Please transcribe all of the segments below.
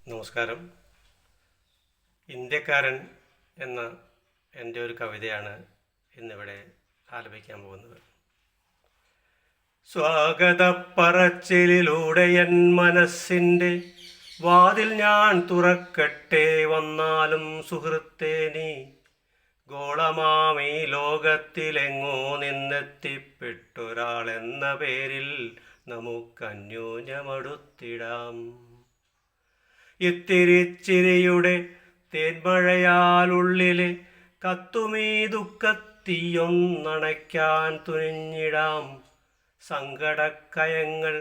നമസ്കാരം. ഇന്ത്യക്കാരൻ എന്ന എൻ്റെ ഒരു കവിതയാണ് ഇന്നിവിടെ ആലപിക്കാൻ പോകുന്നത്. സ്വാഗതപ്പറച്ചിലൂടെ എൻ മനസ്സിൻ്റെ വാതിൽ ഞാൻ തുറക്കട്ടെ, വന്നാലും സുഹൃത്തേ നീ ഗോളമാമീ ലോകത്തിലെങ്ങോ നിന്നെത്തിപ്പെട്ടൊരാളെന്ന പേരിൽ നമുക്കന്യോന്യമടുത്തിടാം. ഇത്തിരിച്ചിരിയുടെ തേന്മഴയാലുള്ളിലെ കത്തുമീ ദുഃഖത്തീയൊന്നണയ്ക്കാൻ തുനിഞ്ഞിടാം. സങ്കടക്കയങ്ങൾ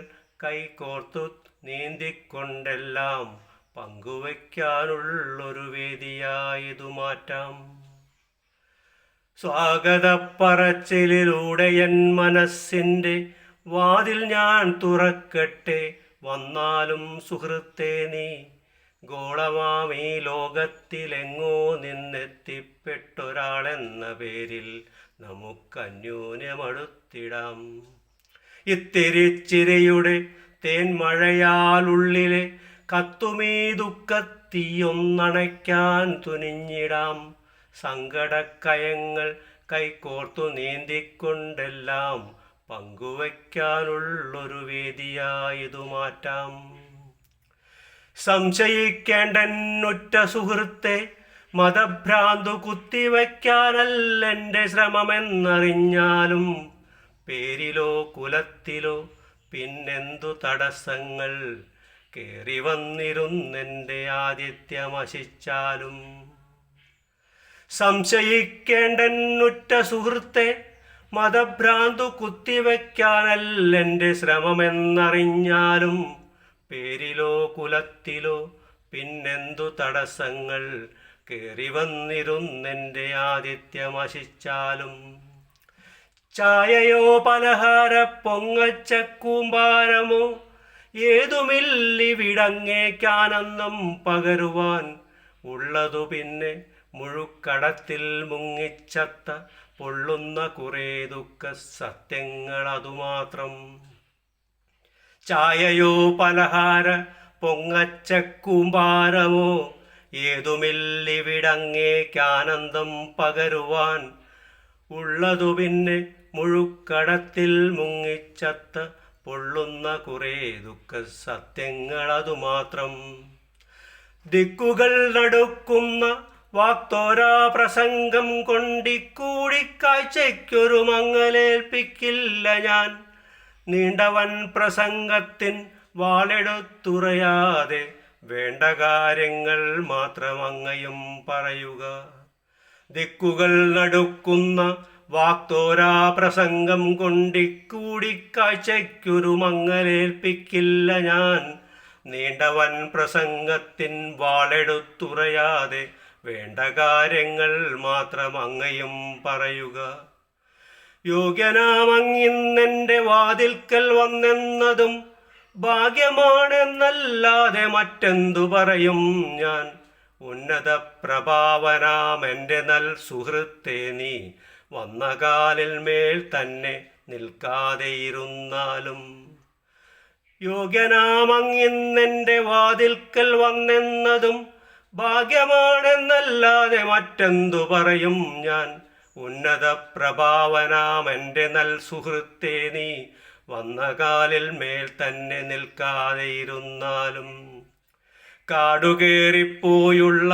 കൈകോർത്തു നീന്തിക്കൊണ്ടെല്ലാം പങ്കുവയ്ക്കാനുള്ളൊരു വേദിയായതു മാറ്റാം. സ്വാഗതപ്പറച്ചിലൂടെ എൻ മനസ്സിൻ്റെ വാതിൽ ഞാൻ തുറക്കട്ടെ, വന്നാലും സുഹൃത്തേ നീ ഗോളമാമീ ലോകത്തിലെങ്ങോ നിന്നെത്തിപ്പെട്ടൊരാളെന്ന പേരിൽ നമുക്കന്യോന്യമടുത്തിടാം. ഇത്തിരിച്ചിരിയുടെ തേന്മഴയാലുള്ളിലെ കത്തുമീ ദുഃഖത്തീയൊന്നണയ്ക്കാൻ തുനിഞ്ഞിടാം. സങ്കടക്കയങ്ങൾ കൈകോർത്തു നീന്തിക്കൊണ്ടെല്ലാം പങ്കുവയ്ക്കാനുള്ളൊരു വേദിയായതു മാറ്റാം. സംശയിക്കേണ്ടെന്നുറ്റ സുഹൃത്തെ, മതഭ്രാന്തു കുത്തിവയ്ക്കാനല്ലെൻ്റെ ശ്രമമെന്നറിഞ്ഞാലും പേരിലോ കുലത്തിലോ പിന്നെന്തു തടസ്സങ്ങൾ കേറി വന്നിരുന്നെൻ്റെ ആതിഥ്യമശിച്ചാലും. സംശയിക്കേണ്ടെന്നുറ്റ സുഹൃത്തെ, മതഭ്രാന്തു കുത്തിവയ്ക്കാനല്ലെൻ്റെ ശ്രമമെന്നറിഞ്ഞാലും പേരിലോ കുലത്തിലോ പിന്നെന്തു തടസ്സങ്ങൾ കേറി വന്നിരുന്നെൻ്റെ ആതിഥ്യമശിച്ചാലും. ചായയോ പലഹാര പൊങ്ങച്ചക്കൂമ്പാരമോ ഏതുമില്ലിവിടങ്ങേക്കാനന്ദം പകരുവാൻ ഉള്ളതു പിന്നെ മുഴുക്കടത്തിൽ മുങ്ങിച്ചത്ത പൊള്ളുന്ന കുറേ ദുഃഖ സത്യങ്ങളതുമാത്രം. ചായയോ പലഹാര പൊങ്ങച്ചക്കൂമ്പാരമോ ഏതുമില്ലിവിടങ്ങേക്കാനന്ദം പകരുവാൻ ഉള്ളതു പിന്നെ മുഴുക്കടത്തിൽ മുങ്ങിച്ചത്ത പൊള്ളുന്ന കുറേ ദുഃഖ സത്യങ്ങളതുമാത്രം. ദിക്കുകൾ നടുക്കുന്ന വാക്തോരാ പ്രസംഗം കൊണ്ടിക്കൂടിക്കാഴ്ചയ്ക്കൊരു മങ്ങലേൽപ്പിക്കില്ല ഞാൻ. നീണ്ടവൻ പ്രസംഗത്തിൻ വാളെടുത്തുറയാതെ വേണ്ട കാര്യങ്ങൾ മാത്രമങ്ങയും പറയുക. ദിക്കുകൾ നടുക്കുന്ന വാക്തോരാ പ്രസംഗം കൊണ്ടിക്കൂടിക്കാഴ്ചയ്ക്കൊരു മങ്ങലേൽപ്പിക്കില്ല ഞാൻ. നീണ്ടവൻ പ്രസംഗത്തിൻ വാളെടുത്തുറയാതെ വേണ്ട കാര്യങ്ങൾ മാത്രമങ്ങയും പറയുക. യോഗ്യനാമങ്ങിന്നെൻ്റെ വാതിൽക്കൽ വന്നെന്നതും ഭാഗ്യമാണെന്നല്ലാതെ മറ്റെന്തു പറയും ഞാൻ. ഉന്നത പ്രഭാവനാമെൻ്റെ നൽ സുഹൃത്തേ നീ വന്ന കാലിൽ മേൽ തന്നെ നിൽക്കാതെയിരുന്നാലും. യോഗ്യനാമങ്ങിന്നെൻ്റെ വാതിൽക്കൽ വന്നെന്നതും ഭാഗ്യമാണെന്നല്ലാതെ മറ്റെന്തു പറയും ഞാൻ. ഉന്നത പ്രഭാവനാമെൻ്റെ നൽ സുഹൃത്തേ നീ വന്ന കാലിൽ മേൽ തന്നെ നിൽക്കാതെയിരുന്നാലും. കാടുകേറിപ്പോയുള്ള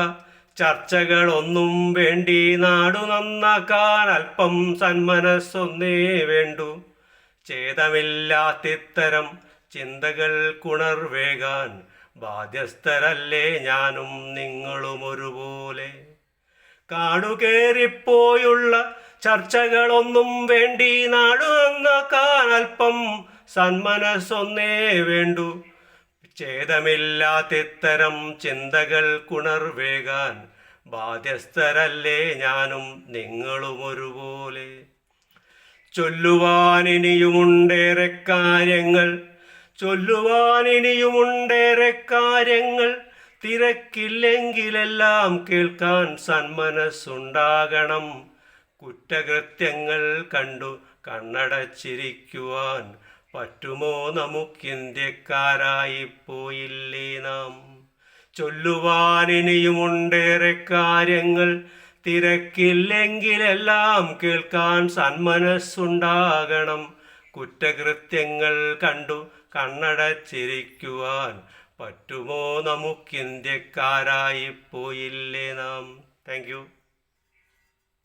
ചർച്ചകളൊന്നും വേണ്ടി നാടു നന്നാക്കാൻ അല്പം സന്മനസ്സൊന്നേ വേണ്ടു. ഛേദമില്ലാത്തിത്തരം ചിന്തകൾക്കുണർവേകാൻ ബാധ്യസ്ഥരല്ലേ ഞാനും നിങ്ങളും ഒരുപോലെ. കാടുകേറിപ്പോയുള്ള ചർച്ചകളൊന്നും വേണ്ടി നാടു നന്നാക്കാൻ അല്പം സന്മനസ്സൊന്നേ വേണ്ടു. ഛേദമില്ലാത്തിത്തരം ചിന്തകൾക്കുണർവേകാൻ ബാധ്യസ്ഥരല്ലേ ഞാനും നിങ്ങളും ഒരുപോലെ. ചൊല്ലുവാനിനിയുമുണ്ടേറെ കാര്യങ്ങൾ, ചൊല്ലുവാനിനിയുമുണ്ടേറെ കാര്യങ്ങൾ, തിരക്കില്ലെങ്കിലെല്ലാം കേൾക്കാൻ സന്മനസ്സുണ്ടാകണം. കുറ്റകൃത്യങ്ങൾ കണ്ടു കണ്ണടച്ചിരിക്കുവാൻ പറ്റുമോ നമുക്കിന്ത്യക്കാരായിപ്പോയില്ലേ നാം. ചൊല്ലുവാൻ ഇനിയുമുണ്ടേറെ കാര്യങ്ങൾ, തിരക്കില്ലെങ്കിലെല്ലാം കേൾക്കാൻ സന്മനസ്സുണ്ടാകണം. കുറ്റകൃത്യങ്ങൾ കണ്ടു കണ്ണടച്ചിരിക്കുവാൻ പറ്റുമോ നമുക്കിന്ത്യക്കാരായിപ്പോയില്ലേ നാം? Thank you.